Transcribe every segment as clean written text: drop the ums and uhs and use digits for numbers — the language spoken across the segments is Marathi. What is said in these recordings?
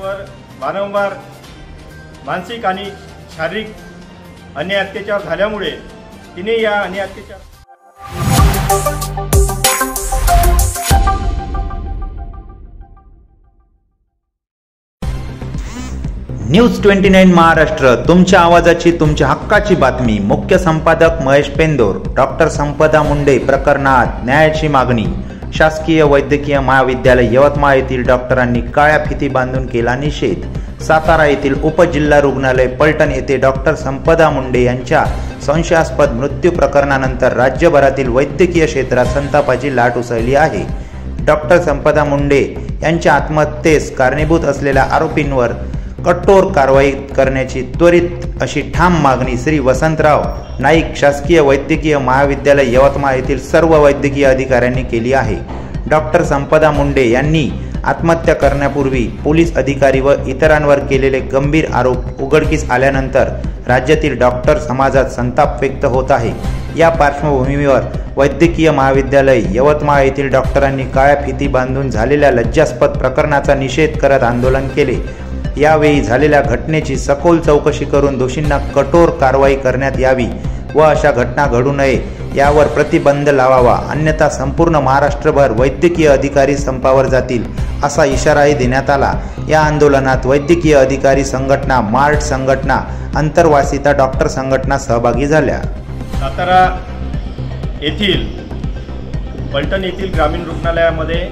यांच्यावर वारंवार मानसिक आणि शारीरिक अन्याय अत्याचार झाल्यामुळे तिने या अन्याय अत्याचार न्यूज 29 महाराष्ट्र, तुमच्या आवाजाची, तुमच्या हक्काची बातमी। मुख्य संपादक महेश पेंदोर। डॉक्टर संपदा मुंडे प्रकरणात न्यायाची मागणी। शासकीय वैद्यकीय महाविद्यालय यवतमाळ येथील डॉक्टरांनी काळ्या फिती बांधून केला निषेध। सातारा येथील उपजिल्हा रुग्णालय पलटण येथे डॉक्टर संपदा मुंडे यांच्या संशयास्पद मृत्यू प्रकरणानंतर राज्यभरातील वैद्यकीय क्षेत्रात संतापाची लाट उसळली आहे। डॉक्टर संपदा मुंडे यांच्या आत्महत्येस कारणीभूत असलेल्या आरोपींवर कठोर कारवाई करण्याची त्वरित अशी ठाम मागणी श्री वसंतराव नाईक शासकीय वैद्यकीय महाविद्यालय यवतमाळ येथील सर्व वैद्यकीय अधिकाऱ्यांनी केली आहे। डॉक्टर संपदा मुंडे यांनी आत्महत्या करण्यापूर्वी पोलीस अधिकारी व इतरांवर केलेले गंभीर आरोप उघडकीस आल्यानंतर राज्यातील डॉक्टर समाजात संताप व्यक्त होत आहे। या पार्श्वभूमीवर वैद्यकीय महाविद्यालय यवतमाळ येथील डॉक्टरांनी काळ्या फिती बांधून झालेल्या लज्जास्पद प्रकरणाचा निषेध करत आंदोलन केले। यावेळी झालेल्या घटनेची सखोल चौकशी करून दोषींना कठोर कारवाई करण्यात यावी व अशा घटना घडू नये यावर प्रतिबंध लावावा, अन्यथा संपूर्ण महाराष्ट्रभर वैद्यकीय अधिकारी संपावर जातील असा इशाराही देण्यात आला। या आंदोलनात वैद्यकीय अधिकारी संघटना, मार्ट संघटना, आंतरवासिता डॉक्टर संघटना सहभागी झाल्या। सातारा येथील पलटण येथील ग्रामीण रुग्णालयामध्ये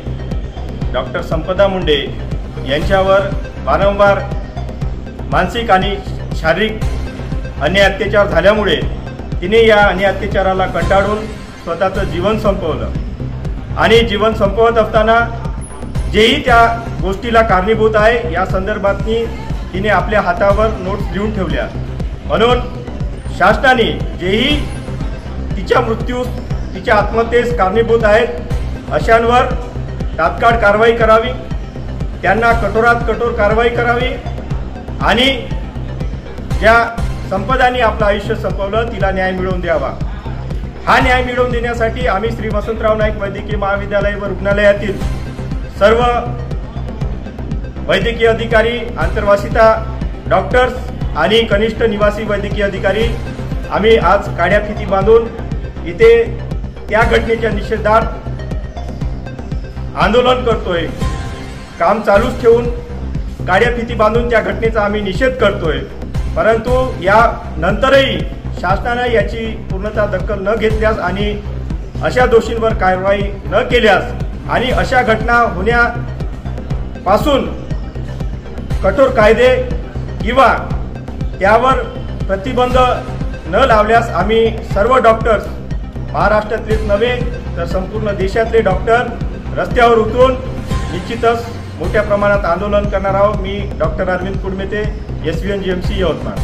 डॉक्टर संपदा मुंडे यांच्यावर वारंवार मानसिक आणि शारीरिक अन्याय अत्याचार झाल्यामुळे तिने या अन्याय अत्याचाराला कंटाळून स्वतःचं जीवन संपवलं आणि जीवन संपवत असताना जेही त्या गोष्टीला कारणीभूत आहे या संदर्भात तिने आपल्या हातावर नोट्स लिहून ठेवल्या। म्हणून शासनाने जेही तिच्या मृत्यूस, तिच्या आत्महत्येस कारणीभूत आहेत अशांवर तात्काळ कारवाई करावी, त्यांना कठोरात कठोर कारवाई करावी आणि ज्या संपदाने आपलं आयुष्य संपवलं तिला न्याय मिळवून द्यावा। हा न्याय मिळवून देण्यासाठी आम्ही श्री वसंतराव नाईक वैद्यकीय महाविद्यालय व रुग्णालयातील सर्व वैद्यकीय अधिकारी, आंतरवासिता डॉक्टर्स आणि कनिष्ठ निवासी वैद्यकीय अधिकारी आम्ही आज काळ्या फिती बांधून इथे त्या घटनेच्या निषेधार्थ आंदोलन करतोय। काम चालूच ठेवून काळ्या फिती बांधून त्या घटनेचा आम्ही निषेध करतोय, परंतु या नंतरही शासनाने याची पूर्णतः दखल न घेतल्यास आणि अशा दोषींवर कारवाई न केल्यास आणि अशा घटना होण्यापासून कठोर कायदे किंवा त्यावर प्रतिबंध न लावल्यास आम्ही सर्व डॉक्टर्स, महाराष्ट्रातलेच नव्हे तर संपूर्ण देशातले डॉक्टर रस्त्यावर उतरून निश्चितच मोठ्या प्रमाणात आंदोलन करणार आहोत। मी doctor Arvind Kudmete, SVN GMC Yavatmal.